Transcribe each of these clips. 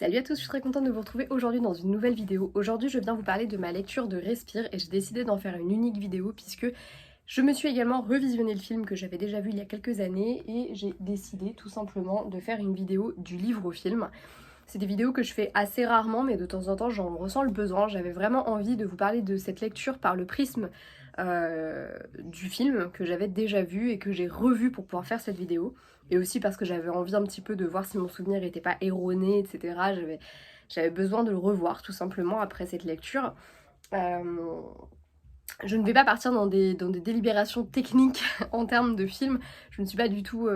Salut à tous, je suis très contente de vous retrouver aujourd'hui dans une nouvelle vidéo. Aujourd'hui je viens vous parler de ma lecture de Respire et j'ai décidé d'en faire une unique vidéo puisque je me suis également revisionné le film que j'avais déjà vu il y a quelques années et j'ai décidé tout simplement de faire une vidéo du livre au film. C'est des vidéos que je fais assez rarement mais de temps en temps j'en ressens le besoin. J'avais vraiment envie de vous parler de cette lecture par le prisme du film que j'avais déjà vu et que j'ai revu pour pouvoir faire cette vidéo. Et aussi parce que j'avais envie un petit peu de voir si mon souvenir n'était pas erroné, etc. J'avais besoin de le revoir tout simplement après cette lecture. Euh, je ne vais pas partir dans des délibérations techniques en termes de film. Je ne suis pas du tout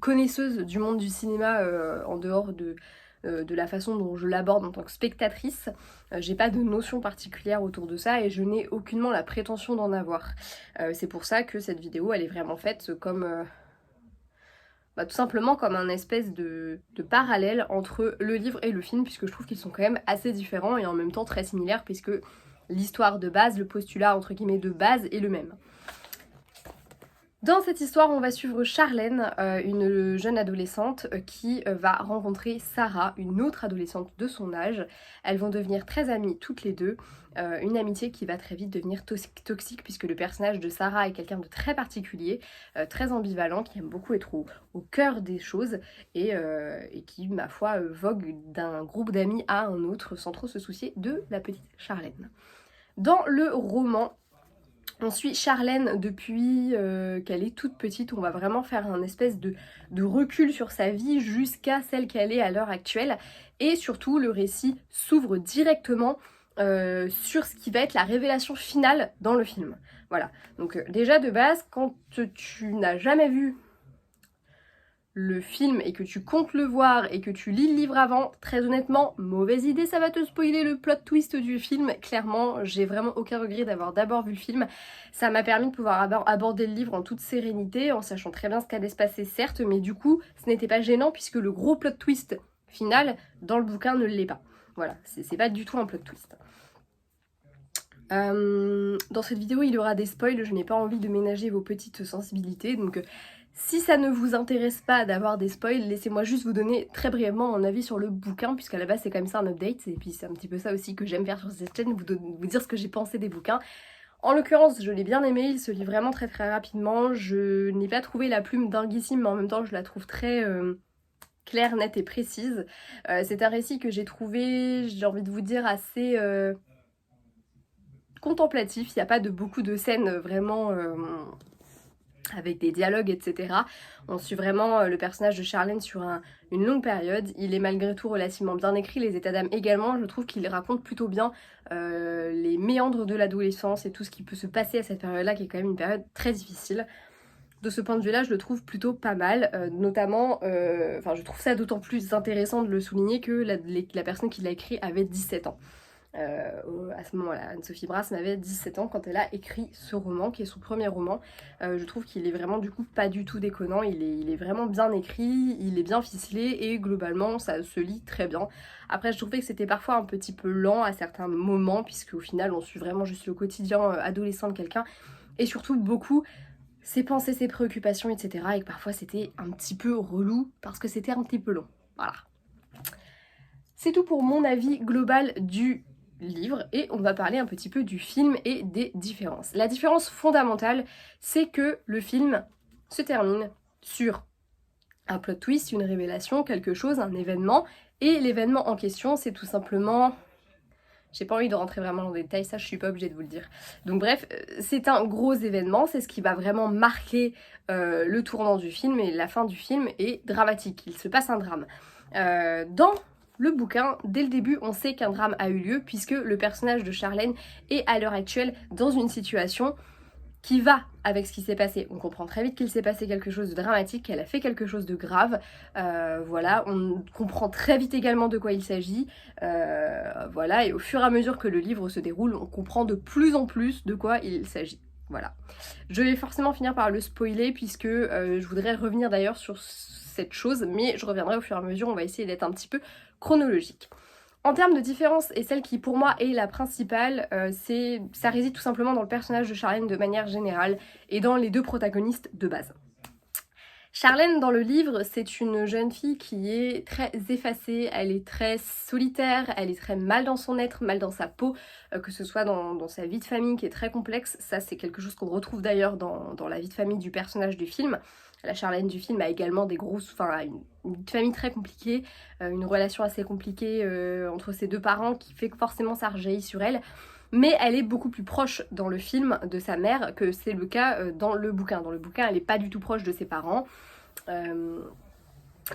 connaisseuse du monde du cinéma en dehors de la façon dont je l'aborde en tant que spectatrice. J'ai pas de notion particulière autour de ça et je n'ai aucunement la prétention d'en avoir. C'est pour ça que cette vidéo elle est vraiment faite comme tout simplement comme un espèce de parallèle entre le livre et le film, puisque je trouve qu'ils sont quand même assez différents et en même temps très similaires, puisque l'histoire de base, le postulat entre guillemets de base est le même. Dans cette histoire, on va suivre Charlène, une jeune adolescente qui va rencontrer Sarah, une autre adolescente de son âge. Elles vont devenir très amies toutes les deux, une amitié qui va très vite devenir toxique puisque le personnage de Sarah est quelqu'un de très particulier, très ambivalent, qui aime beaucoup être au cœur des choses et qui, ma foi, vogue d'un groupe d'amis à un autre sans trop se soucier de la petite Charlène. Dans le roman, on suit Charlène depuis qu'elle est toute petite. On va vraiment faire un espèce de recul sur sa vie jusqu'à celle qu'elle est à l'heure actuelle. Et surtout, le récit s'ouvre directement sur ce qui va être la révélation finale dans le film. Voilà. Donc déjà de base, quand tu n'as jamais vu le film et que tu comptes le voir et que tu lis le livre avant, très honnêtement, mauvaise idée, ça va te spoiler le plot twist du film. Clairement, j'ai vraiment aucun regret d'avoir d'abord vu le film. Ça m'a permis de pouvoir aborder le livre en toute sérénité, en sachant très bien ce qu'allait se passer, certes, mais du coup, ce n'était pas gênant puisque le gros plot twist final dans le bouquin ne l'est pas. Voilà, c'est pas du tout un plot twist. Dans cette vidéo, il y aura des spoils, je n'ai pas envie de ménager vos petites sensibilités, donc si ça ne vous intéresse pas d'avoir des spoils, laissez-moi juste vous donner très brièvement mon avis sur le bouquin, puisqu'à la base c'est quand même ça un update, et puis c'est un petit peu ça aussi que j'aime faire sur cette chaîne, vous dire ce que j'ai pensé des bouquins. En l'occurrence, je l'ai bien aimé, il se lit vraiment très très rapidement, je n'ai pas trouvé la plume dinguissime, mais en même temps je la trouve très claire, nette et précise. C'est un récit que j'ai trouvé, j'ai envie de vous dire, assez contemplatif, il n'y a pas beaucoup de scènes vraiment avec des dialogues, etc. On suit vraiment le personnage de Charlène sur une longue période. Il est malgré tout relativement bien écrit, les états d'âme également. Je trouve qu'il raconte plutôt bien les méandres de l'adolescence et tout ce qui peut se passer à cette période-là, qui est quand même une période très difficile. De ce point de vue-là, je le trouve plutôt pas mal, notamment, je trouve ça d'autant plus intéressant de le souligner que la personne qui l'a écrit avait 17 ans. À ce moment-là, Anne-Sophie Brass avait 17 ans quand elle a écrit ce roman, qui est son premier roman. Je trouve qu'il est vraiment du coup pas du tout déconnant, il est vraiment bien écrit, il est bien ficelé et globalement ça se lit très bien. Après je trouvais que c'était parfois un petit peu lent à certains moments, puisque au final on suit vraiment juste le quotidien adolescent de quelqu'un, et surtout beaucoup ses pensées, ses préoccupations, etc. Et que parfois c'était un petit peu relou parce que c'était un petit peu long. Voilà. C'est tout pour mon avis global du livre et on va parler un petit peu du film et des différences. La différence fondamentale, c'est que le film se termine sur un plot twist, une révélation, quelque chose, un événement, et l'événement en question, c'est tout simplement... J'ai pas envie de rentrer vraiment dans les détails, ça je suis pas obligée de vous le dire. Donc bref, c'est un gros événement, c'est ce qui va vraiment marquer le tournant du film, et la fin du film est dramatique, il se passe un drame. Dans le bouquin, dès le début, on sait qu'un drame a eu lieu puisque le personnage de Charlène est à l'heure actuelle dans une situation qui va avec ce qui s'est passé. On comprend très vite qu'il s'est passé quelque chose de dramatique, qu'elle a fait quelque chose de grave. Voilà, on comprend très vite également de quoi il s'agit. Voilà, et au fur et à mesure que le livre se déroule, on comprend de plus en plus de quoi il s'agit. Voilà. Je vais forcément finir par le spoiler puisque je voudrais revenir d'ailleurs sur cette chose, mais je reviendrai au fur et à mesure, on va essayer d'être un petit peu chronologique. En termes de différence, et celle qui pour moi est la principale, ça réside tout simplement dans le personnage de Charlène de manière générale et dans les deux protagonistes de base. Charlène dans le livre, c'est une jeune fille qui est très effacée, elle est très solitaire, elle est très mal dans son être, mal dans sa peau, que ce soit dans sa vie de famille qui est très complexe. Ça c'est quelque chose qu'on retrouve d'ailleurs dans la vie de famille du personnage du film. La Charlène du film a également une vie de famille très compliquée, une relation assez compliquée entre ses deux parents qui fait que forcément ça rejaillit sur elle. Mais elle est beaucoup plus proche dans le film de sa mère que c'est le cas dans le bouquin. Dans le bouquin, elle n'est pas du tout proche de ses parents. Elle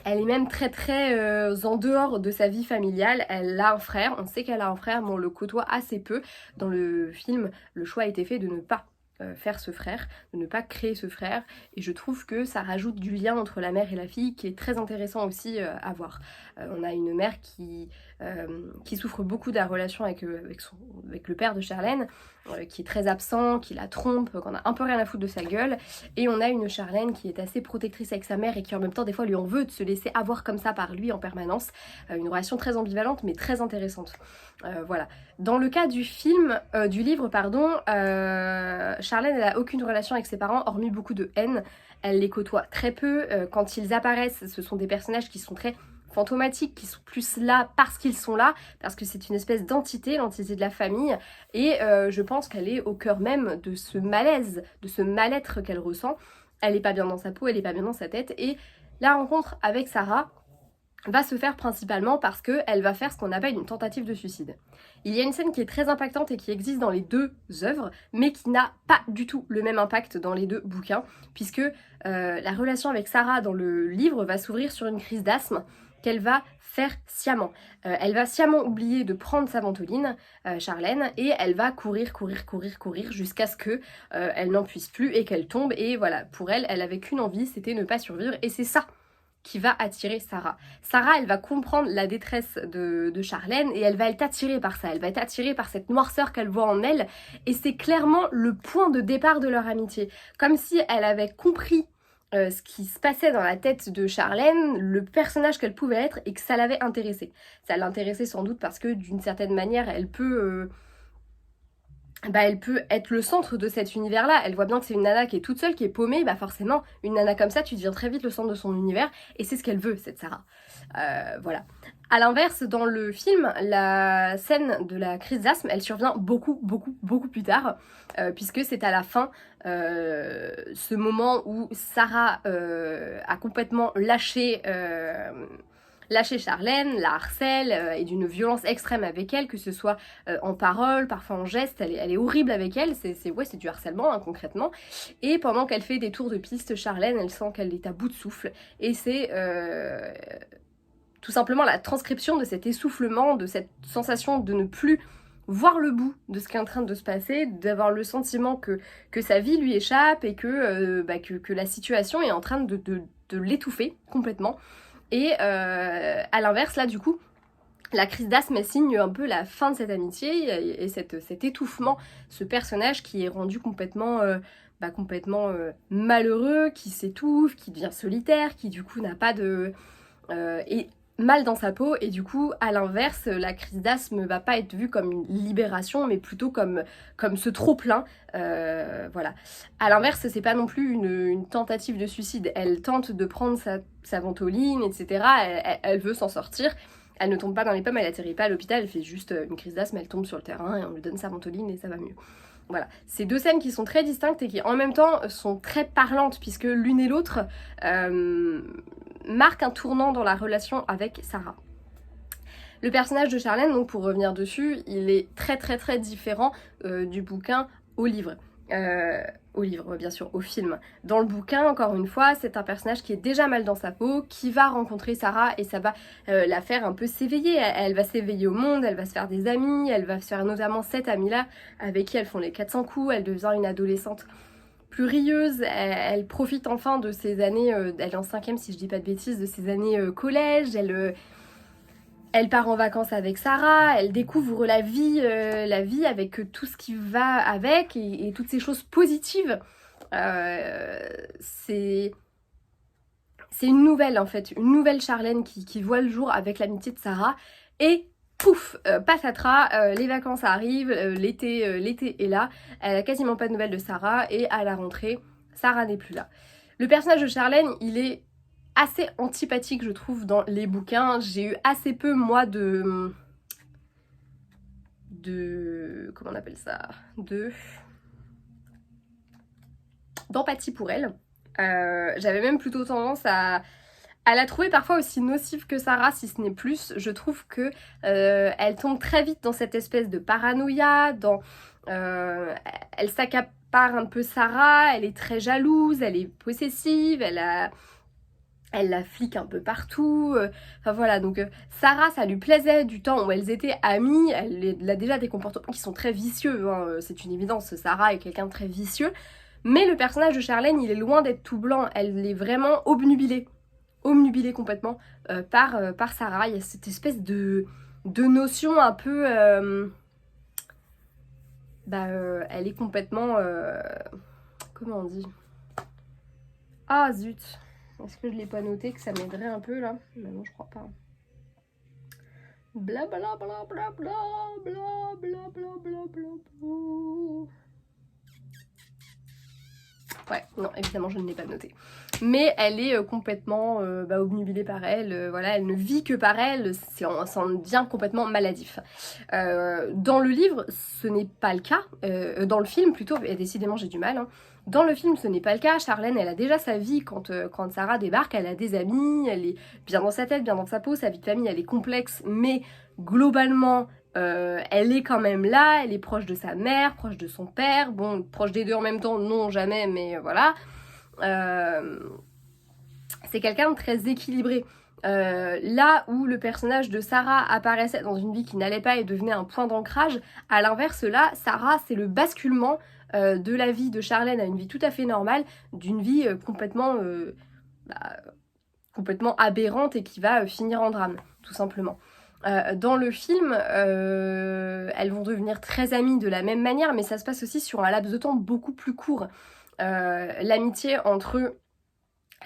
est même très en dehors de sa vie familiale. Elle a un frère, on sait qu'elle a un frère, mais on le côtoie assez peu. Dans le film, le choix a été fait de ne pas faire ce frère, de ne pas créer ce frère, et je trouve que ça rajoute du lien entre la mère et la fille qui est très intéressant aussi à voir. On a une mère qui souffre beaucoup de la relation avec le père de Charlène, qui est très absent, qui la trompe, qu'on a un peu rien à foutre de sa gueule, et on a une Charlène qui est assez protectrice avec sa mère et qui en même temps des fois lui en veut de se laisser avoir comme ça par lui en permanence. Une relation très ambivalente mais très intéressante. Voilà. Dans le cas du livre, Charlène elle a aucune relation avec ses parents hormis beaucoup de haine. Elle les côtoie très peu. Quand ils apparaissent, ce sont des personnages qui sont très fantomatiques, qui sont plus là parce qu'ils sont là, parce que c'est une espèce d'entité, l'entité de la famille, et je pense qu'elle est au cœur même de ce malaise, de ce mal-être qu'elle ressent. Elle est pas bien dans sa peau, elle est pas bien dans sa tête, et la rencontre avec Sarah va se faire principalement parce qu'elle va faire ce qu'on appelle une tentative de suicide. Il y a une scène qui est très impactante et qui existe dans les deux œuvres, mais qui n'a pas du tout le même impact dans les deux bouquins, puisque la relation avec Sarah dans le livre va s'ouvrir sur une crise d'asthme qu'elle va faire sciemment. Elle va sciemment oublier de prendre sa ventoline, Charlène, et elle va courir jusqu'à ce que elle n'en puisse plus et qu'elle tombe, et voilà, pour elle, elle avait qu'une envie, c'était ne pas survivre, et c'est ça qui va attirer Sarah. Sarah, elle va comprendre la détresse de Charlène et elle va être attirée par ça, elle va être attirée par cette noirceur qu'elle voit en elle, et c'est clairement le point de départ de leur amitié. Comme si elle avait compris ce qui se passait dans la tête de Charlène, le personnage qu'elle pouvait être, et que ça l'avait intéressée. Ça l'intéressait sans doute parce que d'une certaine manière, elle peut être le centre de cet univers-là. Elle voit bien que c'est une nana qui est toute seule, qui est paumée, bah forcément, une nana comme ça, tu deviens très vite le centre de son univers, et c'est ce qu'elle veut, cette Sarah. Voilà. A l'inverse, dans le film, la scène de la crise d'asthme, elle survient beaucoup plus tard, puisque c'est à la fin, ce moment où Sarah a complètement lâché Charlène, la harcèle, et d'une violence extrême avec elle, que ce soit en parole, parfois en geste, elle est horrible avec elle, c'est du harcèlement hein, concrètement. Et pendant qu'elle fait des tours de piste, Charlène, elle sent qu'elle est à bout de souffle, et c'est tout simplement la transcription de cet essoufflement, de cette sensation de ne plus voir le bout de ce qui est en train de se passer, d'avoir le sentiment que sa vie lui échappe et que la situation est en train de l'étouffer complètement. Et à l'inverse, là, du coup, la crise d'asthme, elle signe un peu la fin de cette amitié et cet étouffement, ce personnage qui est rendu complètement malheureux, qui s'étouffe, qui devient solitaire, qui du coup n'a pas de... et mal dans sa peau, et du coup, à l'inverse, la crise d'asthme va pas être vue comme une libération, mais plutôt comme ce trop-plein. Voilà. À l'inverse, c'est pas non plus une tentative de suicide. Elle tente de prendre sa ventoline, etc. Elle veut s'en sortir. Elle ne tombe pas dans les pommes, elle atterrit pas à l'hôpital, elle fait juste une crise d'asthme, elle tombe sur le terrain et on lui donne sa ventoline et ça va mieux. Voilà, c'est deux scènes qui sont très distinctes et qui en même temps sont très parlantes, puisque l'une et l'autre marquent un tournant dans la relation avec Sarah. Le personnage de Charlène, donc pour revenir dessus, il est très différent du bouquin au livre. Bien sûr, au film. Dans le bouquin, encore une fois, c'est un personnage qui est déjà mal dans sa peau, qui va rencontrer Sarah et ça va la faire un peu s'éveiller. Elle va s'éveiller au monde, elle va se faire des amis, elle va se faire notamment cette amie-là avec qui elles font les 400 coups, elle devient une adolescente plus rieuse, elle profite enfin de ses années, elle est en 5ème si je dis pas de bêtises, de ses années collège, elle part en vacances avec Sarah, elle découvre la vie avec tout ce qui va avec et toutes ces choses positives. C'est une nouvelle en fait, une nouvelle Charlène qui voit le jour avec l'amitié de Sarah et pouf, patatras, les vacances arrivent, l'été est là, elle a quasiment pas de nouvelles de Sarah et à la rentrée, Sarah n'est plus là. Le personnage de Charlène, il est assez antipathique, je trouve, dans les bouquins. J'ai eu assez peu, moi, comment on appelle ça, d'empathie pour elle. J'avais même plutôt tendance à la trouver parfois aussi nocive que Sarah, si ce n'est plus. Je trouve que elle tombe très vite dans cette espèce de paranoïa, elle s'accapare un peu Sarah, elle est très jalouse, elle est possessive, elle la flique un peu partout. Enfin voilà, donc Sarah, ça lui plaisait du temps où elles étaient amies. Elle a déjà des comportements qui sont très vicieux, hein, c'est une évidence. Sarah est quelqu'un de très vicieux. Mais le personnage de Charlène, il est loin d'être tout blanc. Elle est vraiment obnubilée complètement par Sarah. Il y a cette espèce de notion un peu... elle est complètement... comment on dit? Ah zut! Est-ce que je l'ai pas noté, que ça m'aiderait un peu là? Mais non, je crois pas. Bla bla bla bla bla bla bla bla bla bla. Ouais, non, évidemment, je ne l'ai pas noté. Mais elle est complètement obnubilée par elle, voilà, elle ne vit que par elle, ça en devient complètement maladif. Dans le livre, ce n'est pas le cas, dans le film plutôt, et décidément j'ai du mal, hein. Dans le film, ce n'est pas le cas. Charlène, elle a déjà sa vie quand Sarah débarque, elle a des amis, elle est bien dans sa tête, bien dans sa peau, sa vie de famille, elle est complexe, mais globalement, elle est quand même là, elle est proche de sa mère, proche de son père, bon, proche des deux en même temps, non, jamais, mais voilà. C'est quelqu'un de très équilibré. Là où le personnage de Sarah apparaissait dans une vie qui n'allait pas et devenait un point d'ancrage, à l'inverse là, Sarah c'est le basculement de la vie de Charlène à une vie tout à fait normale, d'une vie complètement aberrante et qui va finir en drame, tout simplement. Dans le film, elles vont devenir très amies de la même manière, mais ça se passe aussi sur un laps de temps beaucoup plus court. L'amitié entre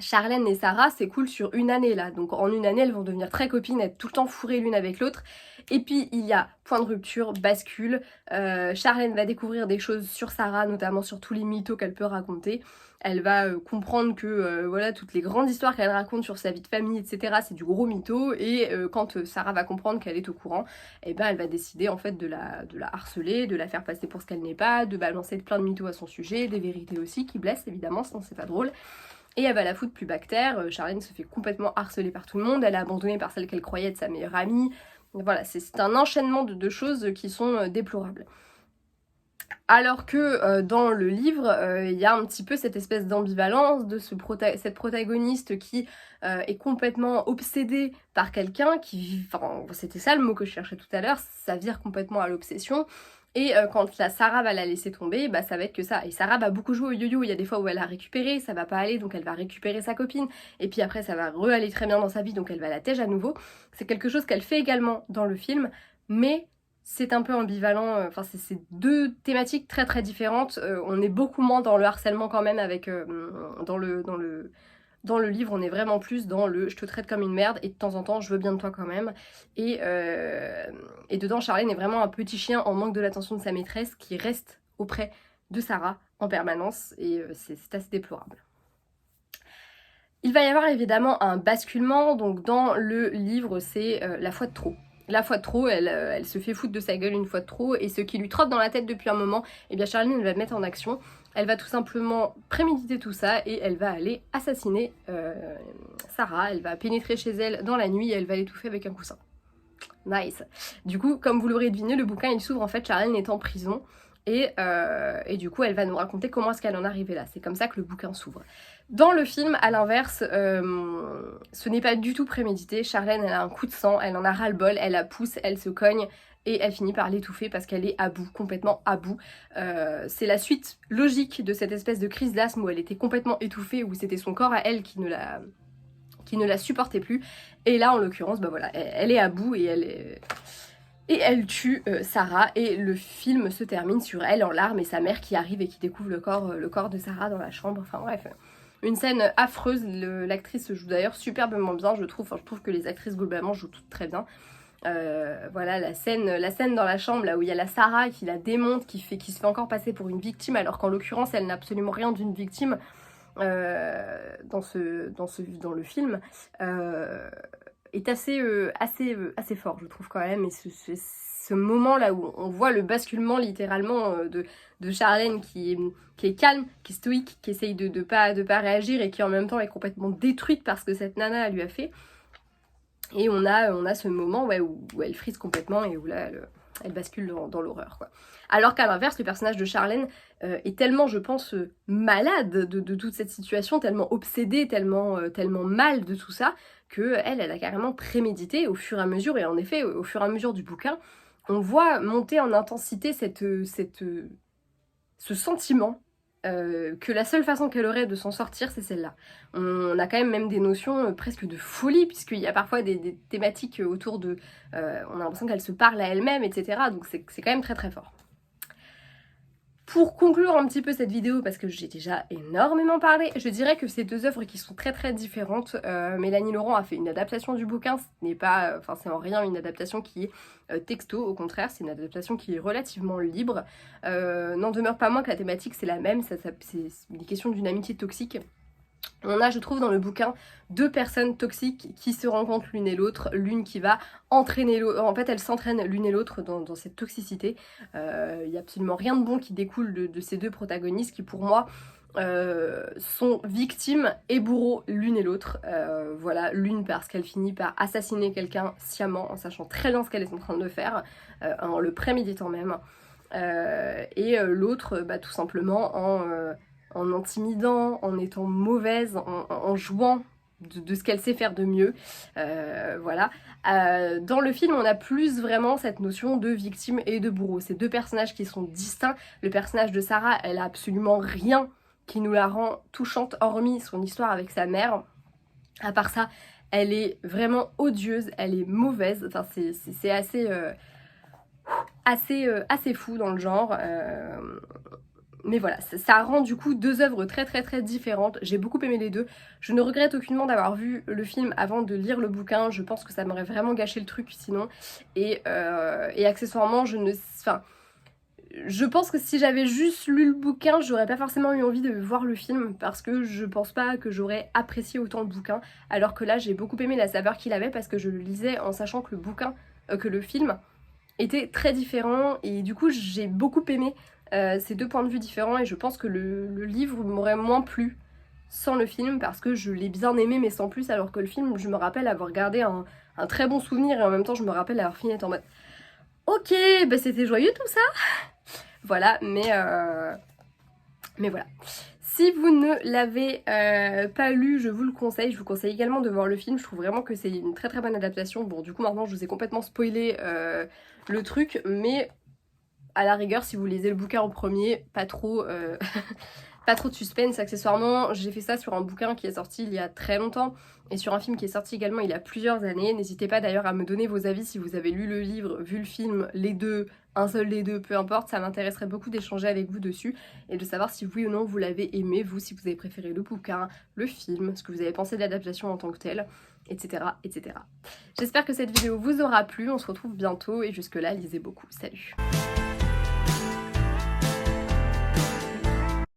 Charlène et Sarah s'écoule sur une année là, donc en une année elles vont devenir très copines, être tout le temps fourrées l'une avec l'autre. Et puis il y a point de rupture, bascule, Charlène va découvrir des choses sur Sarah, notamment sur tous les mythos qu'elle peut raconter. Elle va comprendre que voilà, toutes les grandes histoires qu'elle raconte sur sa vie de famille, etc. c'est du gros mytho, et quand Sarah va comprendre qu'elle est au courant, et ben elle va décider en fait de la harceler, de la faire passer pour ce qu'elle n'est pas, de balancer plein de mythos à son sujet, des vérités aussi qui blessent évidemment, sinon c'est pas drôle. Et elle va la foutre plus bactère. Charlène se fait complètement harceler par tout le monde, elle est abandonnée par celle qu'elle croyait être sa meilleure amie. Voilà, c'est un enchaînement de choses qui sont déplorables. Alors que dans le livre, il y a un petit peu cette espèce d'ambivalence de cette protagoniste qui est complètement obsédée par quelqu'un qui... Enfin, c'était ça le mot que je cherchais tout à l'heure, ça vire complètement à l'obsession. Et quand la Sarah va la laisser tomber, bah ça va être que ça. Et Sarah va beaucoup jouer au yo-yo, il y a des fois où elle a récupéré, ça va pas aller, donc elle va récupérer sa copine. Et puis après ça va re-aller très bien dans sa vie, donc elle va la tège à nouveau. C'est quelque chose qu'elle fait également dans le film, mais c'est un peu ambivalent, enfin c'est deux thématiques très très différentes. On est beaucoup moins dans le harcèlement quand même avec dans le livre, on est vraiment plus dans le je te traite comme une merde et de temps en temps je veux bien de toi quand même. Et dedans, Charlène est vraiment un petit chien en manque de l'attention de sa maîtresse qui reste auprès de Sarah en permanence, et c'est assez déplorable. Il va y avoir évidemment un basculement, donc dans le livre c'est la fois de trop. La fois de trop, elle se fait foutre de sa gueule une fois de trop, et ce qui lui trotte dans la tête depuis un moment, eh bien Charlène va le mettre en action. Elle va tout simplement préméditer tout ça et elle va aller assassiner Sarah. Elle va pénétrer chez elle dans la nuit et elle va l'étouffer avec un coussin. Nice. Du coup, comme vous l'aurez deviné, le bouquin il s'ouvre en fait, Charlène est en prison. Et du coup, elle va nous raconter comment est-ce qu'elle en est arrivée là. C'est comme ça que le bouquin s'ouvre. Dans le film, à l'inverse, ce n'est pas du tout prémédité. Charlène, elle a un coup de sang, elle en a ras-le-bol, elle la pousse, elle se cogne et elle finit par l'étouffer parce qu'elle est à bout, complètement à bout. C'est la suite logique de cette espèce de crise d'asthme où elle était complètement étouffée, où c'était son corps à elle qui ne la supportait plus. Et là, en l'occurrence, bah voilà, elle est à bout et elle tue Sarah, et le film se termine sur elle en larmes et sa mère qui arrive et qui découvre le corps de Sarah dans la chambre. Enfin bref, une scène affreuse. L'actrice joue d'ailleurs superbement bien, je trouve. Enfin, je trouve que les actrices globalement jouent toutes très bien. Voilà, la scène dans la chambre là où il y a la Sarah qui la démonte, qui se fait encore passer pour une victime alors qu'en l'occurrence elle n'a absolument rien d'une victime. dans le film est assez fort, je trouve quand même. Et ce moment là où on voit le basculement littéralement de Charlène qui est calme, qui est stoïque, qui essaye de pas réagir et qui en même temps est complètement détruite par ce que cette nana lui a fait. Et on a ce moment ouais, où elle frise complètement et où là elle bascule dans l'horreur, quoi. Alors qu'à l'inverse, le personnage de Charlène est tellement, je pense, malade de toute cette situation, tellement obsédée, tellement mal de tout ça, que elle a carrément prémédité au fur et à mesure. Et en effet, au fur et à mesure du bouquin, on voit monter en intensité ce sentiment que la seule façon qu'elle aurait de s'en sortir, c'est celle-là. On a quand même des notions presque de folie, puisqu'il y a parfois des thématiques autour de... on a l'impression qu'elle se parle à elle-même, etc. Donc c'est quand même très très fort. Pour conclure un petit peu cette vidéo, parce que j'ai déjà énormément parlé, je dirais que ces deux œuvres qui sont très très différentes, Mélanie Laurent a fait une adaptation du bouquin, ce n'est pas, enfin c'est en rien une adaptation qui est texto, au contraire c'est une adaptation qui est relativement libre. N'en demeure pas moins que la thématique c'est la même, c'est des questions d'une amitié toxique. On a, je trouve, dans le bouquin, deux personnes toxiques qui se rencontrent l'une et l'autre, l'une qui va entraîner l'autre, en fait elles s'entraînent l'une et l'autre dans cette toxicité. Il n'y a absolument rien de bon qui découle de ces deux protagonistes qui, pour moi, sont victimes et bourreaux l'une et l'autre. Voilà, l'une parce qu'elle finit par assassiner quelqu'un sciemment, en sachant très bien ce qu'elle est en train de faire, en le préméditant même. Et l'autre, tout simplement en intimidant, en étant mauvaise, en jouant de ce qu'elle sait faire de mieux. Voilà. Dans le film, on a plus vraiment cette notion de victime et de bourreau. C'est deux personnages qui sont distincts. Le personnage de Sarah, elle a absolument rien qui nous la rend touchante, hormis son histoire avec sa mère. À part ça, elle est vraiment odieuse, elle est mauvaise. Enfin, c'est assez fou dans le genre. Mais voilà, ça rend du coup deux œuvres très très très différentes. J'ai beaucoup aimé les deux. Je ne regrette aucunement d'avoir vu le film avant de lire le bouquin. Je pense que ça m'aurait vraiment gâché le truc sinon. Et accessoirement, je pense que si j'avais juste lu le bouquin, j'aurais pas forcément eu envie de voir le film parce que je pense pas que j'aurais apprécié autant le bouquin. Alors que là, j'ai beaucoup aimé la saveur qu'il avait parce que je le lisais en sachant que le film était très différent et du coup, j'ai beaucoup aimé ces deux points de vue différents et je pense que le livre m'aurait moins plu sans le film parce que je l'ai bien aimé mais sans plus, alors que le film, je me rappelle avoir gardé un très bon souvenir et en même temps je me rappelle avoir fini en mode ok, bah c'était joyeux tout ça. Voilà, mais voilà. Si vous ne l'avez pas lu, je vous le conseille. Je vous conseille également de voir le film. Je trouve vraiment que c'est une très très bonne adaptation. Bon, du coup maintenant je vous ai complètement spoilé le truc, mais à la rigueur, si vous lisez le bouquin en premier, pas trop de suspense. Accessoirement, j'ai fait ça sur un bouquin qui est sorti il y a très longtemps et sur un film qui est sorti également il y a plusieurs années. N'hésitez pas d'ailleurs à me donner vos avis si vous avez lu le livre, vu le film, les deux, un seul des deux, peu importe. Ça m'intéresserait beaucoup d'échanger avec vous dessus et de savoir si oui ou non vous l'avez aimé, vous, si vous avez préféré le bouquin, le film, ce que vous avez pensé de l'adaptation en tant que telle, etc. etc. J'espère que cette vidéo vous aura plu. On se retrouve bientôt et jusque là, lisez beaucoup. Salut!